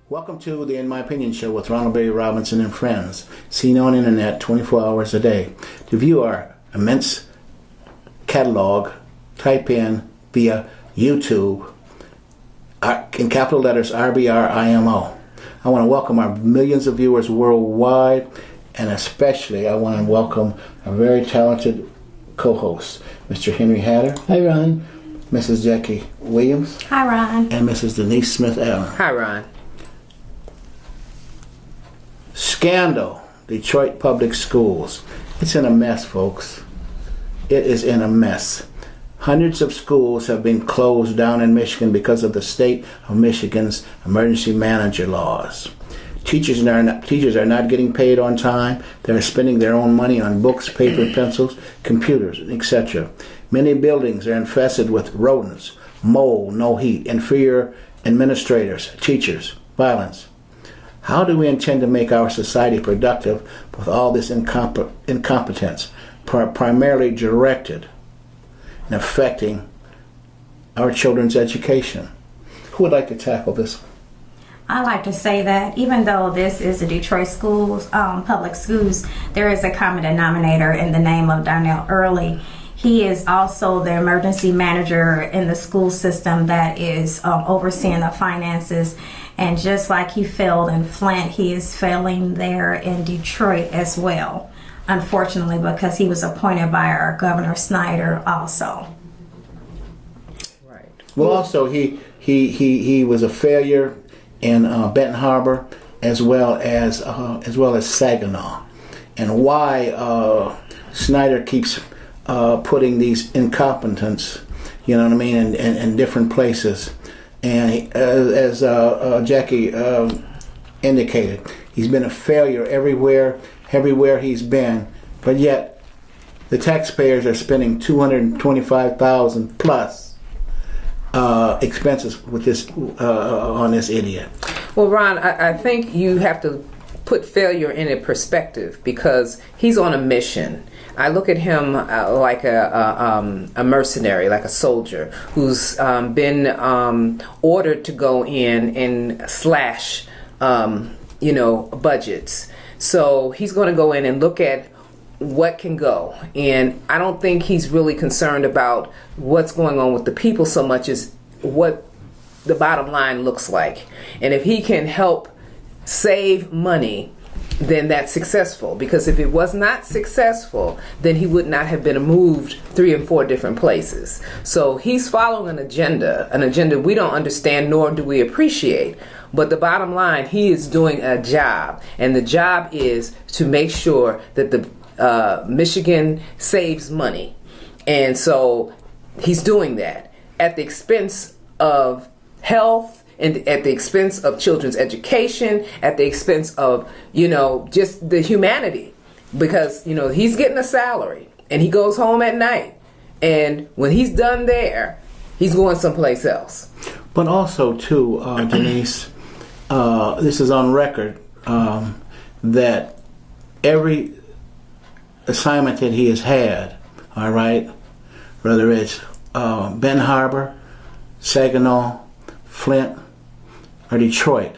Welcome to the In My Opinion Show with Ronald Robinson and friends, seen on internet 24 hours a day. To view our immense catalog, type in via YouTube, in capital letters, RBRIMO. I want to welcome our millions of viewers worldwide, and especially I want to welcome a very talented co-host, Mr. Henry Hatter. Hi, Ron. Mrs. Jackie Williams. Hi, Ron. And Mrs. Denise Smith-Allen. Hi, Ron. Scandal, Detroit Public Schools. It's in a mess, folks. It is in a mess. Hundreds of schools have been closed down in Michigan because of the state of Michigan's emergency manager laws. Teachers are not getting paid on time. They're spending their own money on books, paper, pencils, computers, etc. Many buildings are infested with rodents, mold, no heat, inferior administrators, teachers, violence. How do we intend to make our society productive with all this incompetence, primarily directed and affecting our children's education? Who would like to tackle this? I like to say that even though this is a Detroit schools, public schools, there is a common denominator in the name of Darnell Early. He is also the emergency manager in the school system that is overseeing the finances. And just like he failed in Flint, he is failing there in Detroit as well, unfortunately, because he was appointed by our Governor Snyder also. Right. Well, also he was a failure in Benton Harbor as well as Saginaw, and why Snyder keeps putting these incompetents, you know what I mean, in different places. And as Jackie indicated, he's been a failure everywhere he's been. But yet, the taxpayers are spending $225,000 plus expenses with this on this idiot. Well, Ron, I think you have to put failure in a perspective because he's on a mission. I look at him like a mercenary, like a soldier who's been ordered to go in and slash, budgets. So he's going to go in and look at what can go. And I don't think he's really concerned about what's going on with the people so much as what the bottom line looks like. And if he can help save money, then that's successful. Because if it was not successful, then he would not have been moved 3 and 4 different places. So he's following an agenda we don't understand nor do we appreciate. But the bottom line, he is doing a job, and the job is to make sure that the Michigan saves money. And so he's doing that at the expense of health, and at the expense of children's education, at the expense of, just the humanity. Because, he's getting a salary and he goes home at night. And when he's done there, he's going someplace else. But also, too, Denise, this is on record, that every assignment that he has had, all right, whether it's Ben Harbor, Saginaw, Flint, or Detroit,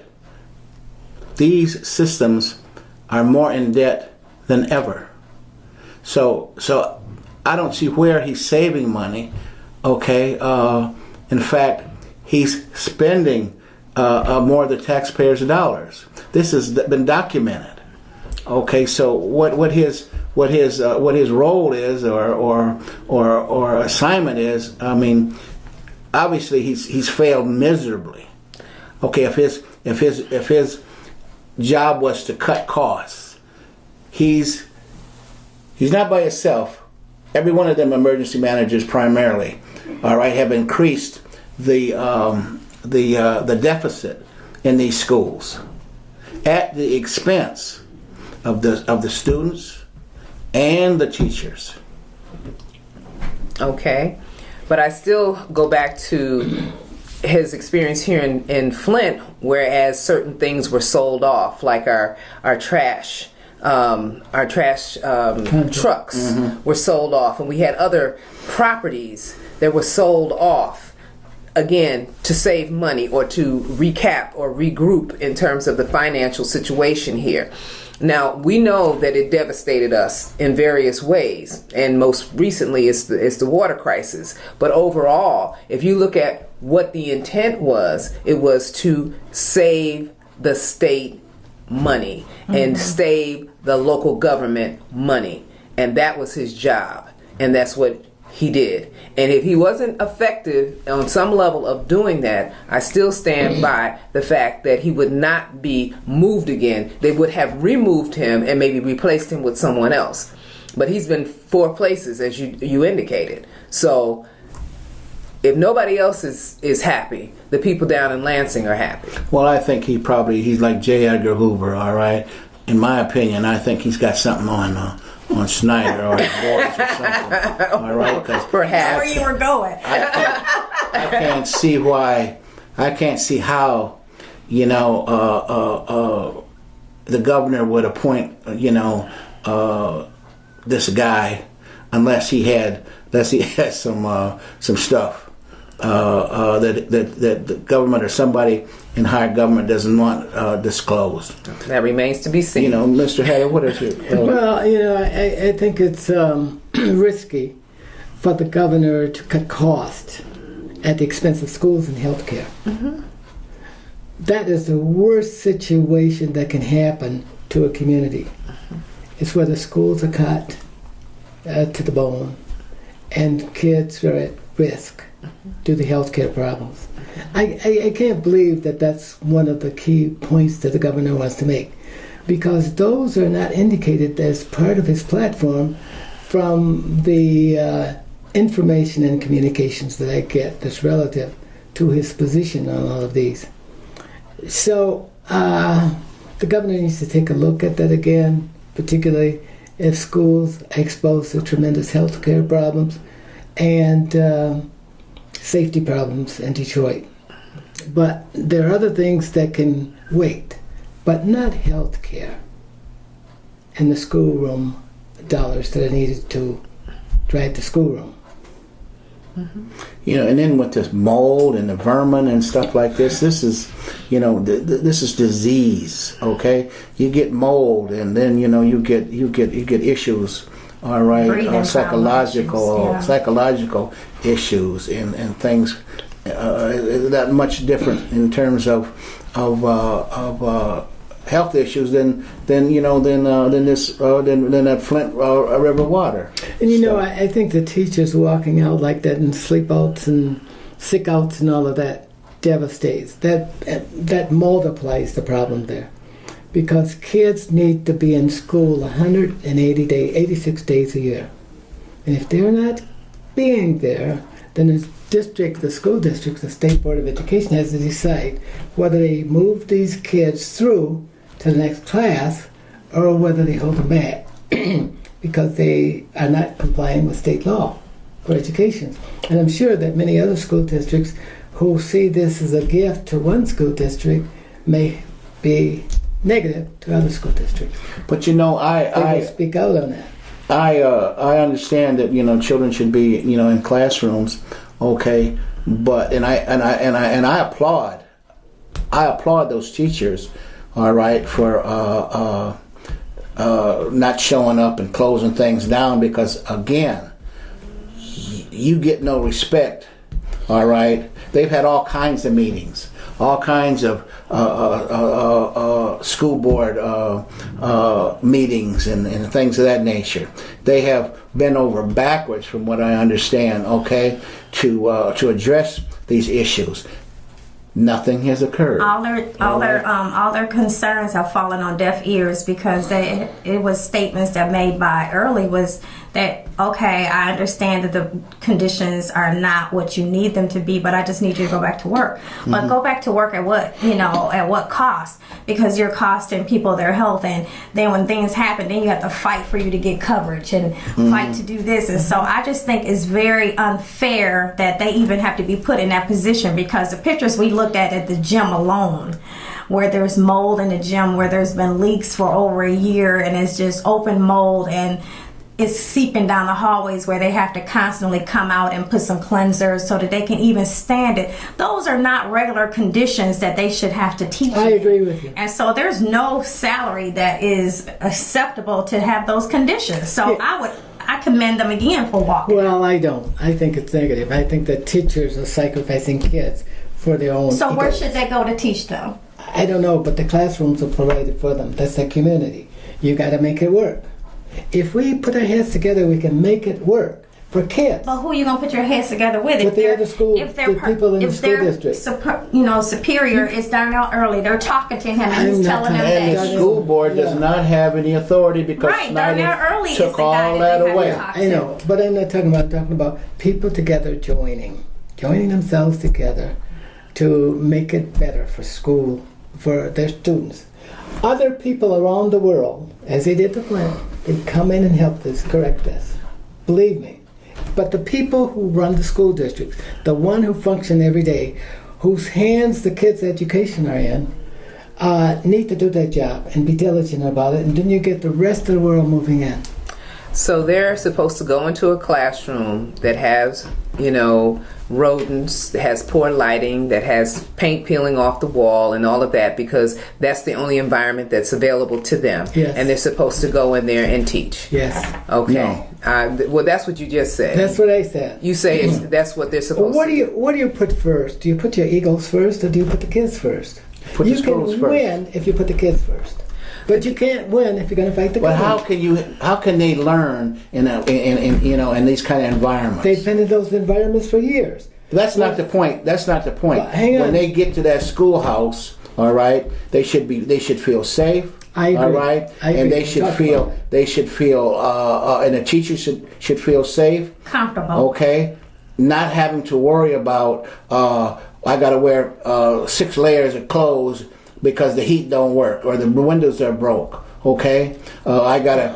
these systems are more in debt than ever. So I don't see where he's saving money. Okay, in fact, he's spending more of the taxpayers' dollars. This has been documented. Okay, so what his role is or assignment is, I mean, obviously he's failed miserably. Okay, if his job was to cut costs, he's not by himself. Every one of them emergency managers primarily, all right, have increased the deficit in these schools at the expense of the students and the teachers. Okay, but I still go back to his experience here in Flint, whereas certain things were sold off, like our trash. Our trash trucks were sold off, and we had other properties that were sold off, again, to save money or to recap or regroup in terms of the financial situation here. Now, we know that it devastated us in various ways, and most recently it's the water crisis. But overall, if you look at what the intent was, it was to save the state money and save the local government money. And that was his job, and that's what he did. And if he wasn't effective on some level of doing that, I still stand by the fact that he would not be moved again. They would have removed him and maybe replaced him with someone else. But he's been 4 places, as you indicated. So if nobody else is happy, the people down in Lansing are happy. Well, I think he's like J. Edgar Hoover, all right? In my opinion, I think he's got something on Snyder or his boys or something. All right, perhaps where you were going. I can't see how, the governor would appoint, this guy unless he had some stuff that the government or somebody in higher government doesn't want disclosed. That remains to be seen. Mr. Hatter, what is your... Well, I think it's risky for the governor to cut costs at the expense of schools and health care. Mm-hmm. That is the worst situation that can happen to a community. Mm-hmm. It's where the schools are cut to the bone and kids are at risk due to health care problems. I can't believe that that's one of the key points that the governor wants to make, because those are not indicated as part of his platform from the information and communications that I get that's relative to his position on all of these. So the governor needs to take a look at that again, particularly if schools are exposed to tremendous health care problems and safety problems in Detroit. But there are other things that can wait, but not health care and the schoolroom dollars that are needed to drive the schoolroom. Mm-hmm. And then with this mold and the vermin and stuff like this is, this is disease. Okay, you get mold, and then you get issues. All right, psychological issues and things that much different in terms of health issues than that Flint River water. And I think the teachers walking out like that and sleep outs and sick outs and all of that devastates. That multiplies the problem there, because kids need to be in school 86 days a year, and if they're not being there, then the school district, the State Board of Education has to decide whether they move these kids through to the next class or whether they hold them back because they are not complying with state law for education. And I'm sure that many other school districts who see this as a gift to one school district may be negative to other school districts. But they will speak out on that. I understand that children should be in classrooms, okay, but and I applaud those teachers, all right, for not showing up and closing things down, because again, you get no respect, all right. They've had all kinds of meetings, all kinds of school board meetings and things of that nature. They have bent over backwards, from what I understand, okay, to address these issues. nothing has occurred. All their concerns have fallen on deaf ears, because it was statements that made by Early was that, okay, I understand that the conditions are not what you need them to be, but I just need you to go back to work. But go back to work at what cost? Because you're costing people their health, and then when things happen, then you have to fight for you to get coverage and fight to do this. And so I just think it's very unfair that they even have to be put in that position, because the pictures we looked at the gym alone, where there's mold in the gym, where there's been leaks for over a year, and it's just open mold, and it's seeping down the hallways where they have to constantly come out and put some cleansers so that they can even stand it. Those are not regular conditions that they should have to teach. I agree with you. And so there's no salary that is acceptable to have those conditions. So Yeah. I commend them again for walking. Well, I don't. I think it's negative. I think that teachers are sacrificing kids for their own So where egos. should they go to teach them? I don't know, but the classrooms are provided for them. That's their community. You got to make it work. If we put our heads together, we can make it work for kids. But who are you gonna put your heads together with? With the other school, the people in the school district. Superior is Darnell Early. They're talking to him, and I'm he's not telling them talking- And that the he's school board does Yeah. not have any authority, because right. Darnell Early Snyder is the took guy all that that they away. have to talk I know, but I'm not talking about. I'm talking about people together joining themselves together to make it better for school, for their students. Other people around the world, as they did the Flint, they come in and help us correct this. Believe me. But the people who run the school districts, the one who function every day, whose hands the kids' education are in, need to do their job and be diligent about it, and then you get the rest of the world moving in. So they're supposed to go into a classroom that has, rodents, that has poor lighting, that has paint peeling off the wall and all of that, because that's the only environment that's available to them. Yes. And they're supposed to go in there and teach. Yes. Okay. Well, that's what you just said. That's what I said. You say that's what they're supposed Well, to do. what do you put first? Do you put your egos first, or do you put the kids first? Put the you schools can first. win if you put the kids first, but you can't win if you're going to fight the But government. how can they learn in these kind of environments? They've been in those environments for years. That's not the point. That's not the point. But hang on. When they get to that schoolhouse, all right, they should feel safe. I agree. All right, I agree. and they should Talk feel about and the teachers should feel safe. comfortable. Okay, not having to worry about I got to wear 6 layers of clothes because the heat don't work or the windows are broke. Okay, I gotta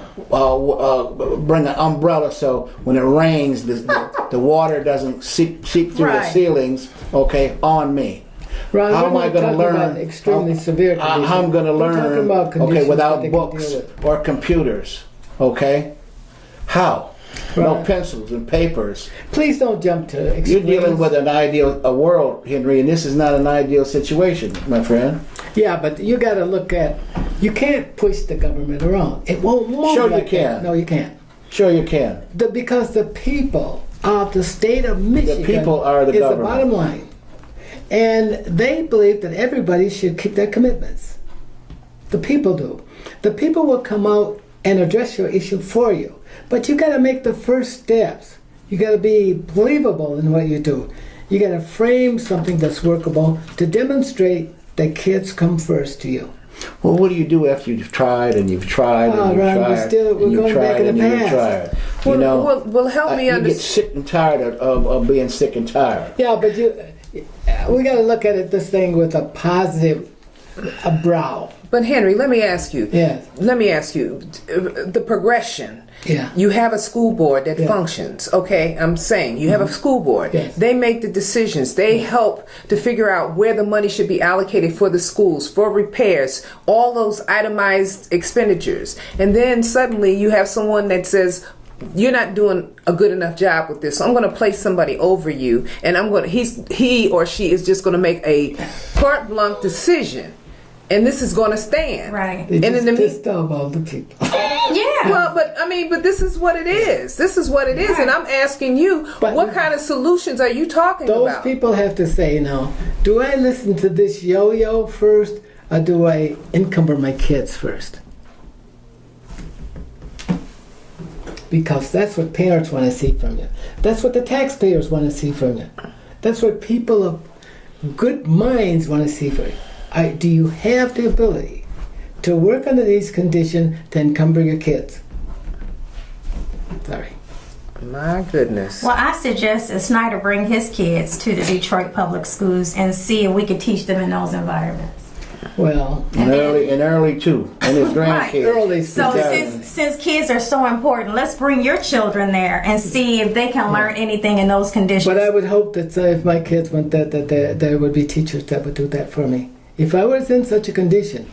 bring an umbrella so when it rains, the water doesn't seep through the Right. ceilings. Okay, on me. Ron, How am we're I not going to talking learn? about extremely severe conditions. How I'm going to We're talking learn? about conditions that Without they can books deal with. or computers. Okay, how? No Right. pencils and papers. Please don't jump to You're extremes. dealing with a world, Henry, and this is not an ideal situation, my friend. Yeah, but you got to look at. You can't push the government around. It won't move. Sure you like that. can. No, you can't. Sure, you can. Because the people of the state of Michigan people are the is government. the bottom line. And they believe that everybody should keep their commitments. The people do. The people will come out and address your issue for you. But you got to make the first steps. You got to be believable in what you do. You got to frame something that's workable to demonstrate that kids come first to you. Well, what do you do after you've tried and you've tried and you've Ron, tried we're and you've going back tried in the and you've past. tried? Well, help me you get understand. sick and tired of being sick and tired. Yeah, but we got to look at this thing with a positive brow. But Henry, let me ask you. Yes. Let me ask you the progression. Yeah. You have a school board that Yeah. functions. Okay, I'm saying you have a school board. Yes. They make the decisions. They help to figure out where the money should be allocated for the schools, for repairs, all those itemized expenditures. And then suddenly you have someone that says, you're not doing a good enough job with this, so I'm going to place somebody over you, and he or she is just going to make a carte blanche decision, and this is going to stand. Right. They And just in the pissed off all the people. Yeah. well, but this is what it is. This is what it is, and I'm asking you, But- what kind of solutions are you talking Those about? people have to say, now, do I listen to this yo-yo first, or do I encumber my kids first? Because that's what parents want to see from you. That's what the taxpayers want to see from you. That's what people good minds want to see for it. Do you have the ability to work under these conditions, then come bring your kids? Sorry. My goodness. Well, I suggest Snyder bring his kids to the Detroit public schools and see if we could teach them in those environments. Well, and early too, and his grandkids. Early. So since kids are so important, let's bring your children there and see if they can learn anything in those conditions. But I would hope that if my kids went that there would be teachers that would do that for me. If I was in such a condition,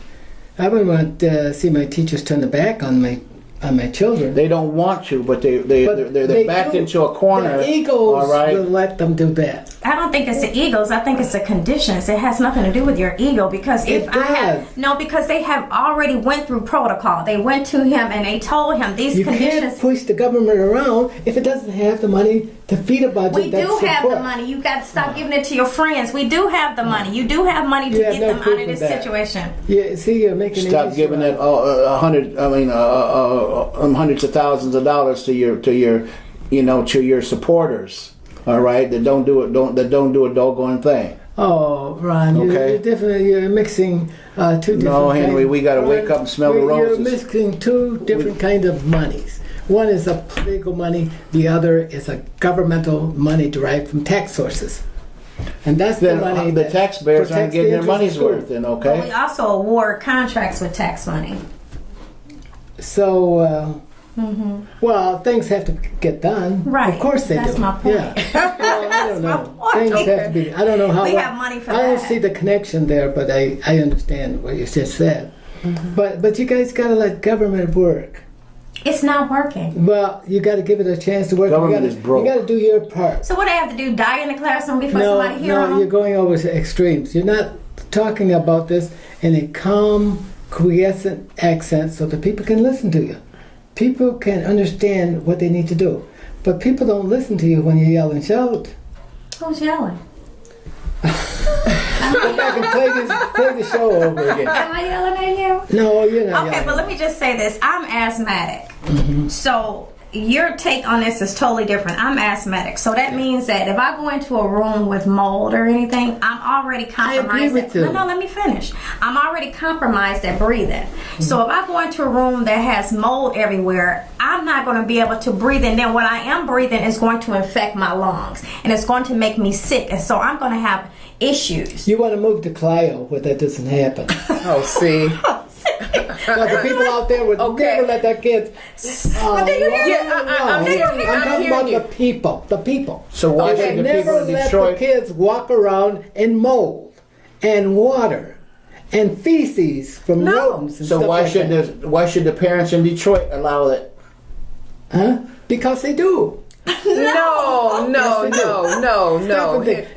I wouldn't want to see my teachers turn their back on my children. They don't want to, but they're backed into a corner. The egos all right? will let them do that. I don't think it's the egos. I think it's the conditions. It has nothing to do with your ego because because they have already went through protocol. They went to him and they told him these conditions. You can't push the government around if it doesn't have the money to feed a budget. We do have the money. You got to stop giving it to your friends. We do have the money. You do have money to get them out of this situation. Yeah, see, you're making stop giving it hundreds of thousands of dollars to your supporters. All right, that don't do a doggone thing. Oh, Ron, okay. You're mixing two different. No, Henry, we got to wake up and smell the roses. You're mixing two different kind of monies. One is a political money. The other is a governmental money derived from tax sources. And that's the money. The taxpayers aren't getting their money's worth. Then okay. Well, we also award contracts with tax money. So. Well, things have to get done. Right. Of course they do. That's my point. Yeah. Well, I don't know. Things have to be. I don't know how. We have money for that. I don't see the connection there, but I understand what you just said. But you guys got to let government work. It's not working. Well, you got to give it a chance to work. Government is broke. You got to do your part. So what do I have to do? Die in the classroom before somebody hears them? No, you're going over to extremes. You're not talking about this in a calm, quiescent accent so that people can listen to you. People can understand what they need to do. But people don't listen to you when you yell and shout. Who's yelling? Go back and play the show over again. Am I yelling at you? No, you're not Okay, yelling. but let me just say this. I'm asthmatic. So your take on this is totally different. I'm asthmatic. So that means that if I go into a room with mold or anything, I'm already compromised. I agree with you. No, let me finish. I'm already compromised at breathing. So if I go into a room that has mold everywhere, I'm not going to be able to breathe. And then what I am breathing is going to infect my lungs. And it's going to make me sick. And so I'm going to have issues. You want to move to Clio where that doesn't happen. Oh, see. So the people out there would never let their kids. But do you hear I'm hearing I'm talking you. about the people. The people. So why They should the never people in let Detroit? the kids walk around in mold and water and feces from rodents and So stuff why like should that. why should the parents in Detroit allow it? Huh? Because they do. No.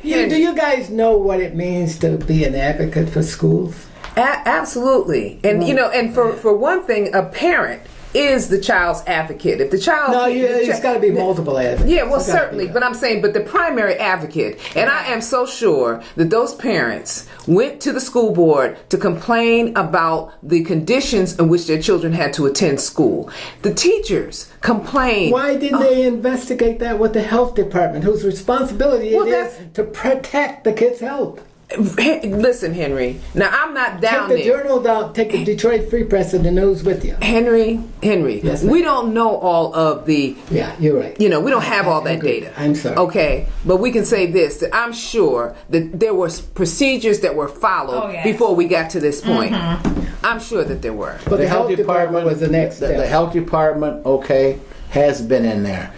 Do you guys know what it means to be an advocate for schools? Absolutely. And and for one thing, a parent is the child's advocate. If the child It's got to be multiple advocates. Yeah, well, certainly. But I'm saying, the primary advocate, and I am so sure that those parents went to the school board to complain about the conditions in which their children had to attend school. The teachers complained. Why didn't they investigate that with the health department, whose responsibility it is to protect the kids' health? Listen, Henry. Now, I'm not down Take the there. journal down. Take the Detroit Free Press and the news with you. Henry, Yes, ma'am. we don't know all of the. Yeah, you're right. We don't have all I that agree. data. I'm sorry. Okay, but we can say this: that I'm sure that there were procedures that were followed before we got to this point. I'm sure that there were. But the health department was the next step. The health department, has been in there.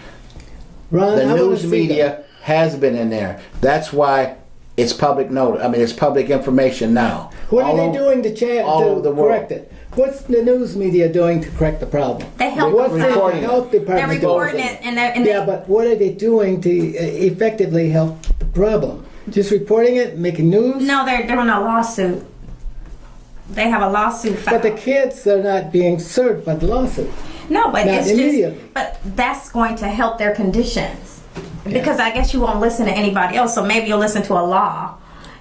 Ron, The I wanna news see media has been in there. That's why it's public notice. I mean, it's public information now. What are All they over- doing to all over the world. correct it? What's the news media doing to correct the problem? They help What's the reporting health They're department doing? reporting it, Yeah, but what are they doing to effectively help the problem? Just reporting it, making news? No, they're doing a lawsuit. They have a lawsuit filed. But the kids are not being served by the lawsuit. No, but Not it's immediately. just. But that's going to help their conditions, because I guess you won't listen to anybody else. So maybe you'll listen to a law,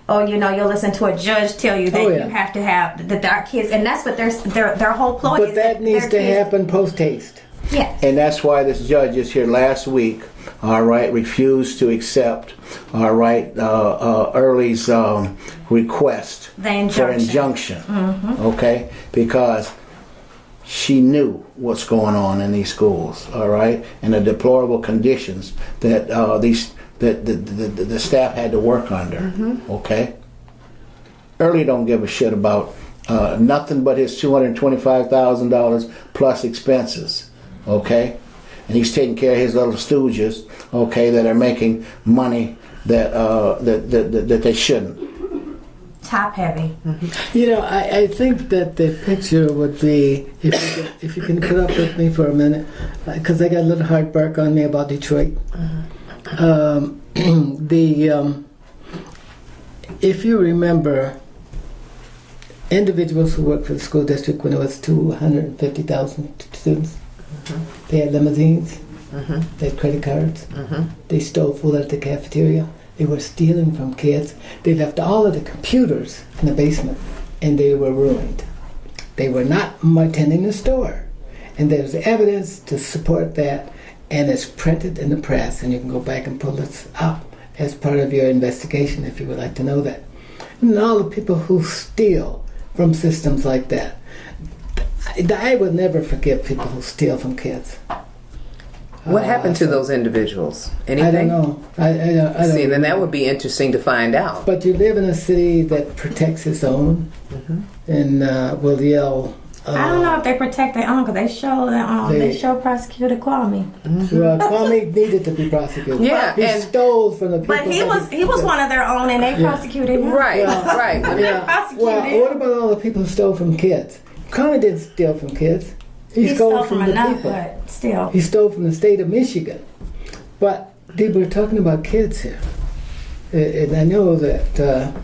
or you'll listen to a judge tell you that you have to have the dark kids, and that's what their whole ploy is. But that needs to kids- happen post haste. Yes. And that's why this judge is here last week all right, refused to accept, all right, Early's request for injunction, okay, because she knew what's going on in these schools, all right, and the deplorable conditions that the staff had to work under, okay. Early don't give a shit about nothing but his $225,000 plus expenses, okay, and he's taking care of his little stooges, okay, that are making money that they shouldn't. Top heavy. You know, I think that the picture would be, if you can put up with me for a minute, because I got a little heartburn on me about Detroit. If you remember, individuals who worked for the school district when it was 250,000 students, they had limousines, they had credit cards, they stole food at the cafeteria. They were stealing from kids. They left all of the computers in the basement, and they were ruined. They were not attending the store. And there's evidence to support that, and it's printed in the press, and you can go back and pull this up as part of your investigation if you would like to know that. And all the people who steal from systems like that. I would never forgive people who steal from kids. What happened to those individials? Anything? I don't know. I don't See, then know. that would be interesting to find out. But you live in a city that protects its own, and will yell. I don't know if they protect their own, because they show their own. They show Prosecutor Kwame. Well, Kwame needed to be prosecuted. Yeah, he and- stole from the people. But he was one of their own, and they prosecuted him. Right, right. Yeah. Well, what about all the people who stole from kids? Kwame didn't steal from kids. He stole from the enough, people. but still. He stole from the state of Michigan. But we're talking about kids here. And I know that.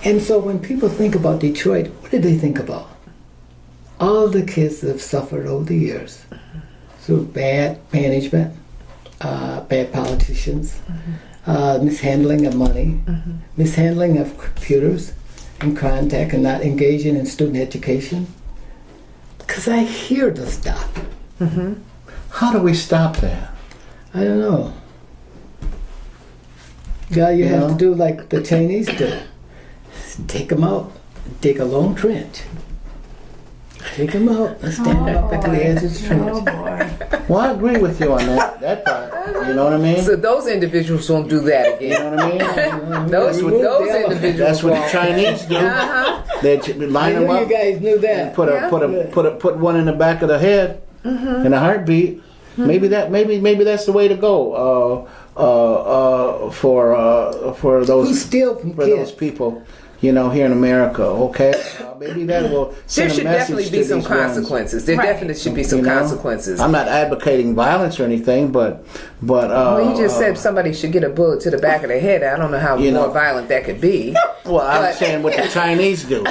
And so when people think about Detroit, what do they think about? All the kids that have suffered over the years through bad management, bad politicians, mishandling of money, mishandling of computers and contact, and not engaging in student education. Because I hear the stuff. How do we stop that? I don't know. Yeah, you have to do like the Chinese do. Take them out, dig a long trench. Take them out and stand up at the edge of the trench. Oh boy. Well, I agree with you on that part. You know what I mean? So those individuals won't do that You again. know what I mean? Those individuals That's what the won't. Chinese do. They line I them knew you up, guys knew that. put one in the back of the head, in a heartbeat. Maybe that's the way to go for Who those steal from for kids? those people. You know, here in America, okay? Maybe that will There send a should message definitely to be some these ones. consequences. There definitely should be some You know? consequences. I'm not advocating violence or anything, but Well, you just said somebody should get a bullet to the back of the head. I don't know how You more know. violent that could be. well, I'm but- saying what the Chinese do.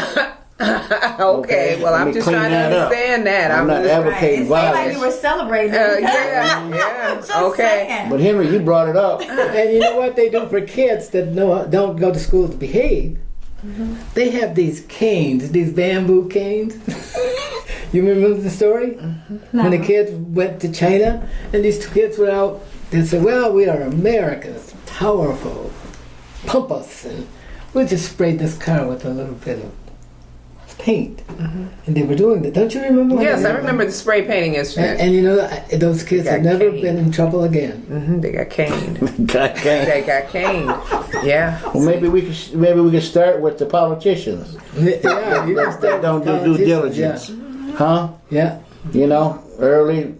Okay, well, Let I'm me just clean trying to that up. understand that. I'm not Right. advocating It seemed like violence. you were celebrating. Yeah, Just okay. saying. But Henry, you brought it up. And you know what they do for kids that don't go to school to behave? They have these canes, these bamboo canes. You remember the story? When the kids went to China and these two kids were out, they said, well, we are Americans, powerful, pump us, and we'll just spray this car with a little bit of paint. And they were doing that. Don't you remember? when Yes, they I were- remember the spray painting instrument. And you know, those kids Got have never caned. been in trouble again. They got caned. Okay. They got caned. Yeah. Well, maybe we could start with the politicians Yeah, you just that don't do due diligence, huh? Yeah. You know, Early,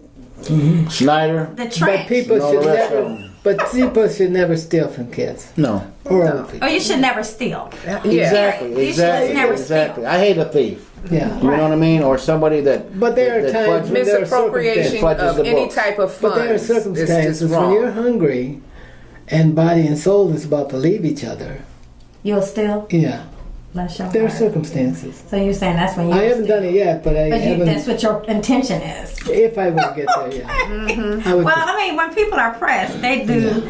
Snyder. The But trench. people And all should the rest of never. them. But people should never steal from kids No. or old people. Oh, you should never steal. Yeah. Exactly. You should Exactly. never Exactly. steal. I hate a thief. Yeah. You know what I mean? Or somebody that. But there are that times fudges- when there are Misappropriation Fudges of the any books. type of But there are funds is circumstances just when you're wrong. hungry and body and soul is about to leave each other. You'll steal. Yeah. Bless your There are heart. circumstances. So you're saying that's when you. I haven't done it yet, but I But haven't. that's what your intention is. If I would get there, yeah. I would. Well, I mean, when people are pressed, they do.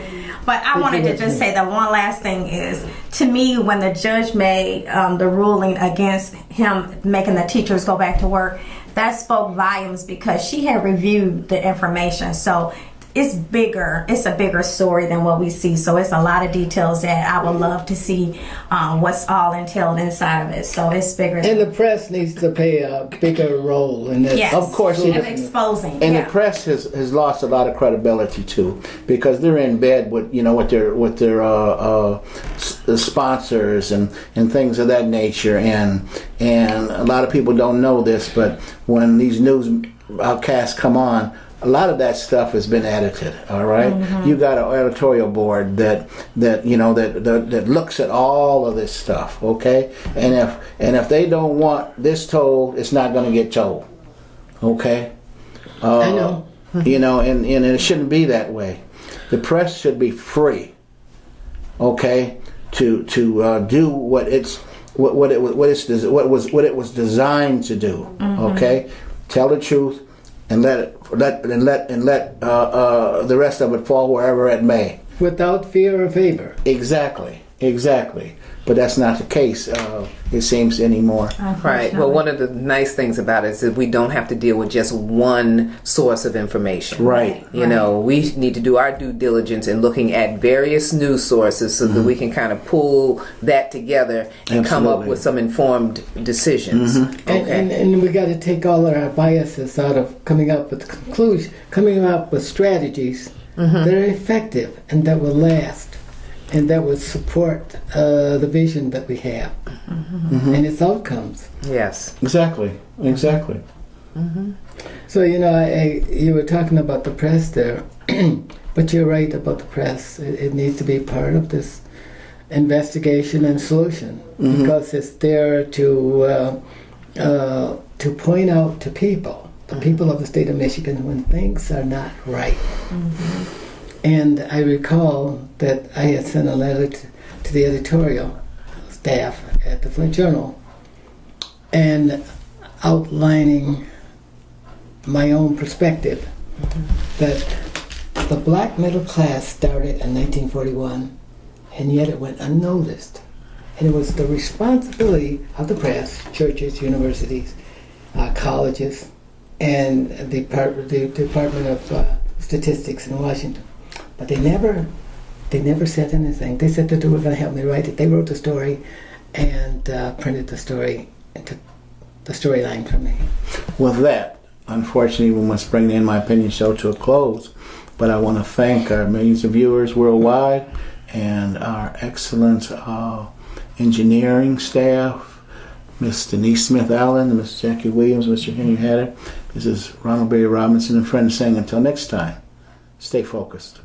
But I wanted to just say that one last thing is, to me, when the judge made the ruling against him making the teachers go back to work, that spoke volumes because she had reviewed the information. So it's bigger. It's a bigger story than what we see. So it's a lot of details that I would love to see what's all entailed inside of it. So it's bigger. And the press needs to play a bigger role in this. Yes. Of course, and exposing. And yeah. the press has lost a lot of credibility too, because they're in bed with their sponsors and things of that nature, and a lot of people don't know this, but when these newscasts come on, a lot of that stuff has been edited. All right, you got an editorial board that looks at all of this stuff. Okay, and if they don't want this told, it's not going to get told. Okay, I know. And it shouldn't be that way. The press should be free. Okay, to do what it was designed to do. Okay, tell the truth and let the rest of it fall wherever it may, Without fear or favor. Exactly. But that's not the case, it seems, anymore. Right. Well, one of the nice things about it is that we don't have to deal with just one source of information. Right. You know, we need to do our due diligence in looking at various news sources so that we can kind of pull that together and come up with some informed decisions. Okay. And we got to take all of our biases out of coming up with conclusions, coming up with strategies that are effective and that will last. And that would support the vision that we have and its outcomes. Yes. Exactly. So, you were talking about the press there, but you're right about the press. It needs to be part of this investigation and solution because it's there to point out to people, the people of the state of Michigan, when things are not right. And I recall that I had sent a letter to the editorial staff at the Flint Journal and outlining my own perspective that the black middle class started in 1941 and yet it went unnoticed. And it was the responsibility of the press, churches, universities, colleges, and the Department of Statistics in Washington. But they never said anything. They said that they were going to help me write it. They wrote the story and printed the story and took the storyline from me. With that, unfortunately, we must bring the In My Opinion show to a close. But I want to thank our millions of viewers worldwide and our excellent engineering staff, Miss Denise Smith-Allen, Miss Jackie Williams, Mr. Henry Hatter. This is Ronald Berry Robinson and friends saying until next time, stay focused.